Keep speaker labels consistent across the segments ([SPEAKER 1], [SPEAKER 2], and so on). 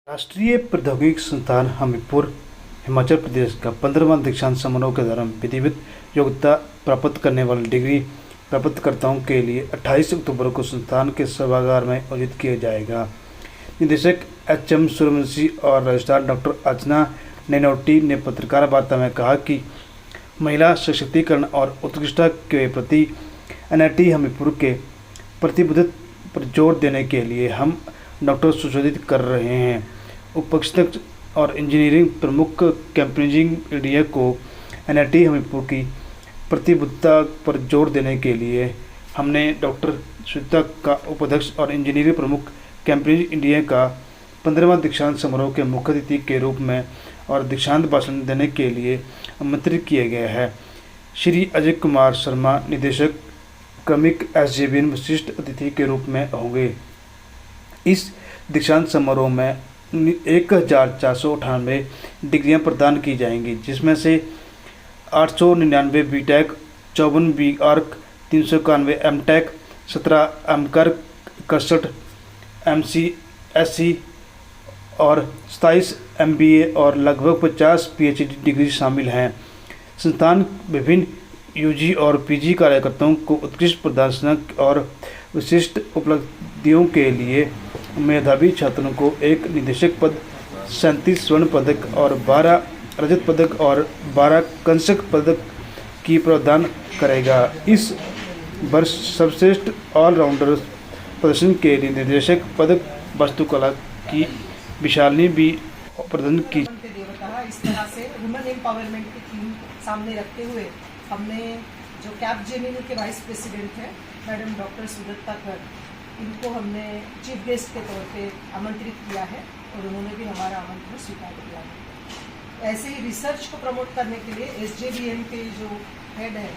[SPEAKER 1] राष्ट्रीय प्रौद्योगिकी संस्थान हमीरपुर हिमाचल प्रदेश का 15वां दीक्षांत समारोह के दौरान विधिवत योग्यता प्राप्त करने वाले डिग्री प्राप्तकर्ताओं के लिए 28 अक्टूबर को संस्थान के सभागार में आयोजित किया जाएगा। निदेशक एच.एम. सूर्यवंशी और रजिस्ट्रार डॉक्टर अर्चना नैनोटी ने पत्रकार वार्ता में कहा कि महिला सशक्तिकरण और उत्कृष्टता के प्रति एनआईटी हमीरपुर के प्रतिबद्धता पर जोर देने के लिए हम डॉक्टर सुशोधित कर रहे हैं। उपशिक्षक और इंजीनियरिंग प्रमुख कैम्ब्रिज इंडिया को एनआईटी हमीरपुर की प्रतिबद्धता पर जोर देने के लिए हमने डॉक्टर सुचिता का उपाध्यक्ष और इंजीनियरिंग प्रमुख कैम्ब्रिज इंडिया का 15वां दीक्षांत समारोह के मुख्य अतिथि के रूप में और दीक्षांत भाषण देने के लिए आमंत्रित किया गया है। श्री अजय कुमार शर्मा निदेशक क्रमिक एसजेवीएन विशिष्ट अतिथि के रूप में होंगे। इस दीक्षांत समारोह में 1498 डिग्रियां प्रदान की जाएंगी, जिसमें से 899 बीटेक, 54 बीआर्क, 391 एमटेक, 17 एमकर्क, 61 एमसीएससी और 27 एमबीए और लगभग 50 पीएचडी डिग्री शामिल हैं। संस्थान विभिन्न यूजी और पीजी कार्यकर्ताओं को उत्कृष्ट प्रदर्शन और विशिष्ट उपलब्धियों के लिए मेधावी छात्रों को एक निदेशक पद, 37 स्वर्ण पदक और 12 रजत पदक और 12 कंचक पदक की प्रदान करेगा। इस वर्ष सर्वश्रेष्ठ ऑलराउंडर प्रदर्शन के लिए निदेशक पदक वास्तुकला की विशालिनी भी प्रदान की।
[SPEAKER 2] इस तरह से वुमेन एम्पावरमेंट की थीम सामने रखते हुए हमने जो कैपजेमिनी के वाइस प्रेसिडेंट हैं मैडम डॉक्टर सुदत्ता कर, इनको हमने चीफ गेस्ट के तौर पे आमंत्रित किया है और उन्होंने भी हमारा आमंत्रण स्वीकार किया है। ऐसे ही रिसर्च को प्रमोट करने के लिए एसजेवीएन के जो हेड है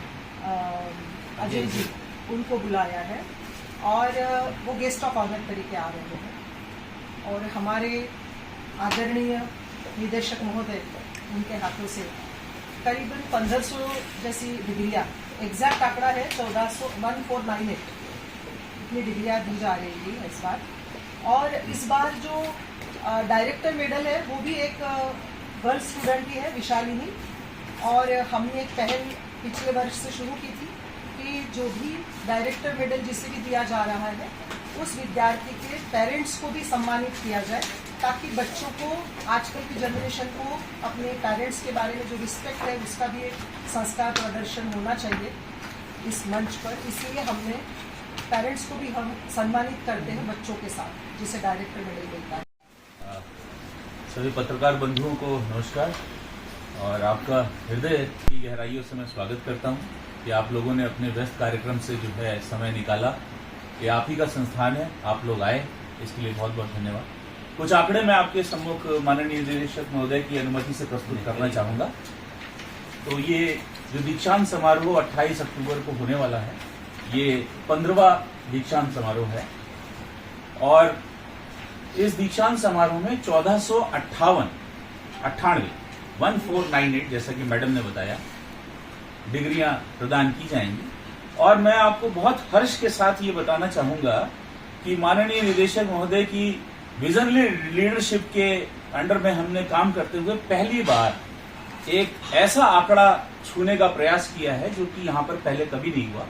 [SPEAKER 2] अजय जी, उनको बुलाया है और वो गेस्ट ऑफ ऑनर तरीके आ रहे हैं और हमारे आदरणीय निदेशक महोदय उनके हाथों से करीबन 1500 जैसी डिग्रियाँ, एग्जैक्ट आंकड़ा है 1498 इतनी डिग्रियाँ दी जा रही है इस बार। और इस बार जो डायरेक्टर मेडल है वो भी एक गर्ल स्टूडेंट ही है, विशालिनी। और हमने एक पहल पिछले वर्ष से शुरू की थी कि जो भी डायरेक्टर मेडल जिसे भी दिया जा रहा है उस विद्यार्थी के पेरेंट्स को भी सम्मानित किया जाए, ताकि बच्चों को, आजकल की जनरेशन को अपने पेरेंट्स के बारे में जो रिस्पेक्ट है उसका भी एक संस्कार प्रदर्शन होना चाहिए इस मंच पर। इसलिए हमने पेरेंट्स को भी हम सम्मानित करते हैं बच्चों के साथ, जिसे डायरेक्टर मेडल मिलता है।
[SPEAKER 3] सभी पत्रकार बंधुओं को नमस्कार और आपका हृदय की गहराइयों से मैं स्वागत करता हूं कि आप लोगों ने अपने व्यस्त कार्यक्रम से जो है समय निकाला। ये आप ही का संस्थान है, आप लोग आए, इसके लिए बहुत बहुत धन्यवाद। कुछ आंकड़े मैं आपके सम्मुख माननीय निदेशक महोदय की अनुमति से प्रस्तुत करना चाहूँगा। तो ये जो दीक्षांत समारोह 28 अक्टूबर को होने वाला है, ये 15वां दीक्षांत समारोह है और इस दीक्षांत समारोह में 1498 जैसा कि मैडम ने बताया डिग्रियां प्रदान की जाएंगी। और मैं आपको बहुत हर्ष के साथ ये बताना चाहूँगा कि माननीय निदेशक महोदय की विजनरी लीडरशिप के अंडर में हमने काम करते हुए पहली बार एक ऐसा आंकड़ा छूने का प्रयास किया है जो कि यहाँ पर पहले कभी नहीं हुआ।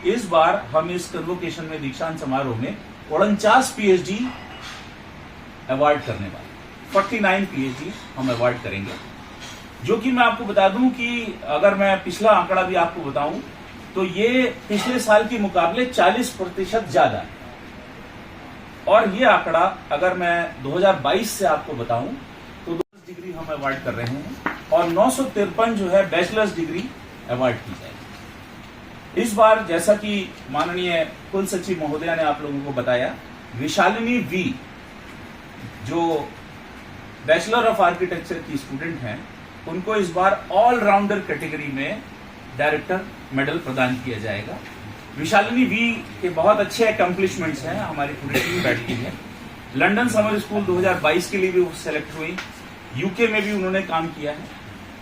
[SPEAKER 3] इस बार हम इस कन्वोकेशन में दीक्षांत समारोह में 49 पीएचडी अवार्ड करने वाले, 49 पीएचडी हम अवार्ड करेंगे। जो कि मैं आपको बता दूं कि अगर मैं पिछला आंकड़ा भी आपको बताऊं तो ये पिछले साल के मुकाबले 40% ज्यादा है। और ये आंकड़ा अगर मैं 2022 से आपको बताऊं तो 10 डिग्री हम अवार्ड कर रहे हैं और 953 जो है बैचलर्स डिग्री अवार्ड की जाएगी। इस बार जैसा कि माननीय कुल सचिव महोदया ने आप लोगों को बताया, विशालिनी वी जो बैचलर ऑफ आर्किटेक्चर की स्टूडेंट हैं, उनको इस बार ऑलराउंडर कैटेगरी में डायरेक्टर मेडल प्रदान किया जाएगा। विशालिनी वी के बहुत अच्छे अकम्पलिशमेंट्स हैं, हमारी पूरी टीम बैठती है। लंदन समर स्कूल 2022 के लिए भी वो सेलेक्ट हुई, यूके में भी उन्होंने काम किया है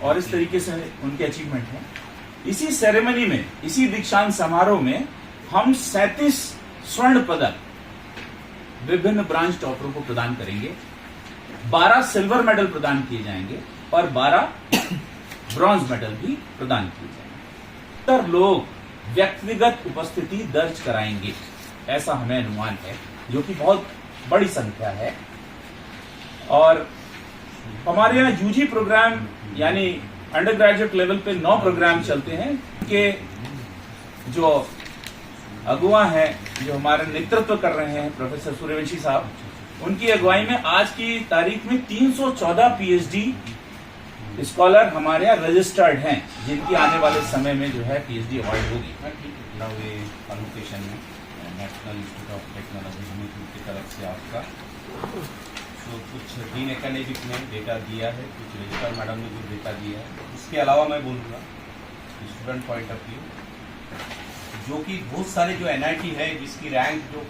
[SPEAKER 3] और इस तरीके से उनके अचीवमेंट है। इसी सेरेमनी में, इसी दीक्षांत समारोह में हम 37 स्वर्ण पदक विभिन्न ब्रांच टॉपरों को प्रदान करेंगे। 12 सिल्वर मेडल प्रदान किए जाएंगे और 12 ब्रॉन्ज मेडल भी प्रदान किए जाएंगे। 70 लोग व्यक्तिगत उपस्थिति दर्ज कराएंगे, ऐसा हमें अनुमान है, जो कि बहुत बड़ी संख्या है। और हमारे यहाँ यूजी प्रोग्राम यानी अंडर ग्रेजुएट लेवल पे 9 प्रोग्राम चलते हैं कि जो अगुवा हैं, जो हमारे नेतृत्व कर रहे हैं प्रोफेसर सूर्यवंशी साहब, उनकी अगुवाई में आज की तारीख में 314 पीएचडी स्कॉलर हमारे यहाँ रजिस्टर्ड हैं, जिनकी आने वाले समय में जो है पीएचडी अवार्ड होगी।
[SPEAKER 4] कन्वोकेशन में national institute of technology Hamirpur की तरफ से आपका तो कुछ डीन एकेडमिक ने डेटा दिया है, कुछ रजिस्ट्रार मैडम ने जो डेटा दिया है, उसके अलावा मैं बोलूँगा स्टूडेंट पॉइंट ऑफ व्यू, जो कि बहुत सारे जो एनआईटी है जिसकी रैंक जो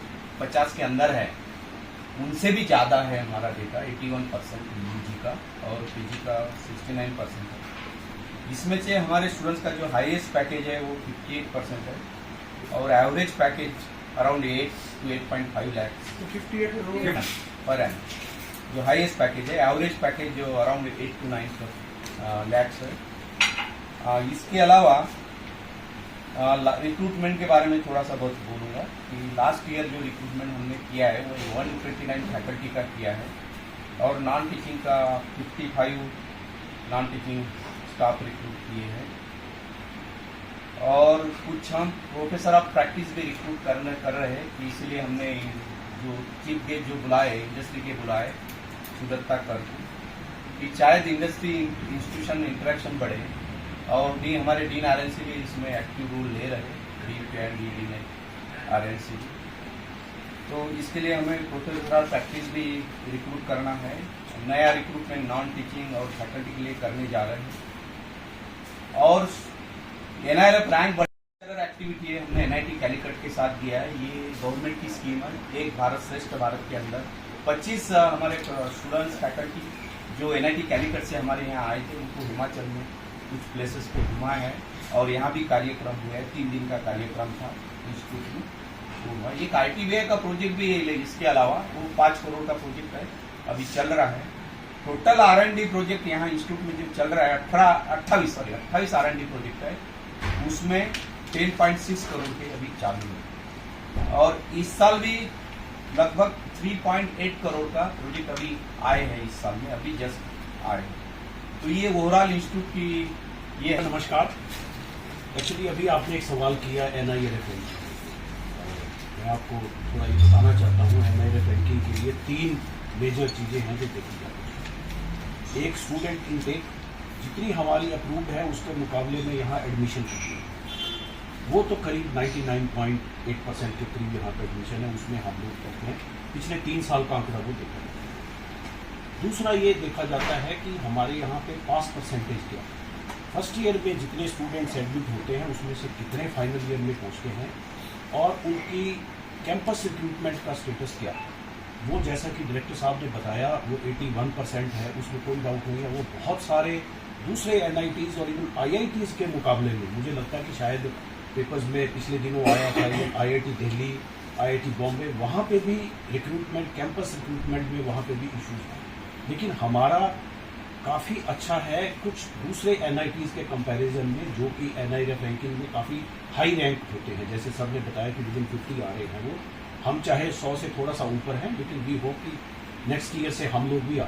[SPEAKER 4] 50 के अंदर है, उनसे भी ज़्यादा है हमारा डेटा 81% यूजी का और पीजी का 69% है। इसमें से हमारे स्टूडेंट्स का जो हाईएस्ट पैकेज है वो 58% है और average package around 8 to 8.5 lakh per annum जो हाईएस्ट पैकेज है। एवरेज पैकेज जो अराउंड 8 to 9 लैक्स है। इसके अलावा रिक्रूटमेंट के बारे में थोड़ा सा बहुत बोलूँगा कि लास्ट ईयर जो रिक्रूटमेंट हमने किया है वो 129 फैकल्टी का किया है और नॉन टीचिंग का 55 नॉन टीचिंग स्टाफ रिक्रूट किए हैं और कुछ हम प्रोफेसर ऑफ प्रैक्टिस भी रिक्रूट कर रहे हैं कि इसीलिए हमने जो चीफ गेस्ट जो बुलाए इंडस्ट्री के बुलाए सुदत्ता कर कि शायद इंडस्ट्री इंस्टीट्यूशन इंटरेक्शन बढ़े और हमारे डीन आरएनसी भी इसमें एक्टिव रोल ले रहे हैं, डीन आरएनसी। तो इसके लिए हमें प्रोफेसरल प्रैक्टिस भी रिक्रूट करना है। नया रिक्रूटमेंट नॉन टीचिंग और फैकल्टी के लिए करने जा रहे हैं और एनआईआरएफ रैंक एक्टिविटी है हमने एनआईटी कैलिकट के साथ दिया है। ये गवर्नमेंट की स्कीम है, एक भारत श्रेष्ठ भारत के अंदर 25 हमारे स्टूडेंट्स फैकल्टी जो एनआईटी कैलिकट से हमारे यहाँ आए थे, उनको हिमाचल में कुछ प्लेसेस पे घुमाए हैं और यहाँ भी कार्यक्रम हुआ है। 3 दिन का कार्यक्रम था इंस्टीट्यूट में। तो एक ITVA का प्रोजेक्ट भी है, इसके अलावा वो 5 करोड़ का प्रोजेक्ट है, अभी चल रहा है। टोटल R&D प्रोजेक्ट यहाँ इंस्टीट्यूट में जो चल रहा है 28 R&D प्रोजेक्ट है, उसमें 10.6 करोड़ के अभी चालू है और इस साल भी लगभग 3.8 करोड़ का प्रोजेक्ट अभी आए हैं इस साल में, अभी जस्ट आए। तो ये ओवरऑल इंस्टीट्यूट की ये।
[SPEAKER 5] नमस्कार। एक्चुअली अभी आपने एक सवाल किया NIRF रैंकिंग, मैं आपको थोड़ा ये बताना चाहता हूँ। NIRF रैंकिंग के लिए 3 मेजर चीज़ें हैं जो देखी जाती हैं। एक स्टूडेंट इनटेक, जितनी हमारी अप्रूव्ड है उसके मुकाबले में यहाँ एडमिशन कितनी है, वो तो करीब 99.8% के करीब यहाँ पर एडमिशन है, उसमें हम लोग करते हैं। पिछले 3 साल का आंकड़ा वो देखा जाता है। दूसरा ये देखा जाता है कि हमारे यहाँ पे पास परसेंटेज क्या है, फर्स्ट ईयर में जितने स्टूडेंट्स एडमिट होते हैं उसमें से कितने फाइनल ईयर में पहुँचते हैं और उनकी कैंपस रिक्रूटमेंट का स्टेटस क्या है। वो जैसा कि डायरेक्टर साहब ने बताया वो 81% है, उसमें कोई डाउट नहीं है। वो बहुत सारे दूसरे NITs और इवन IITs के मुकाबले में मुझे लगता है कि शायद पेपर्स में पिछले दिनों आया था ये IIT दिल्ली, IIT बॉम्बे, वहाँ पे भी रिक्रूटमेंट, कैंपस रिक्रूटमेंट में वहाँ पे भी इश्यूज हैं, लेकिन हमारा काफ़ी अच्छा है कुछ दूसरे NITs के कंपैरिजन में, जो कि NIRF रैंकिंग में काफ़ी हाई रैंक होते हैं। जैसे सर ने बताया कि विदिन 50 आ रहे हैं वो, हम चाहे 100 से थोड़ा सा ऊपर हैं, लेकिन वी होप कि नेक्स्ट ईयर से हम लोग भी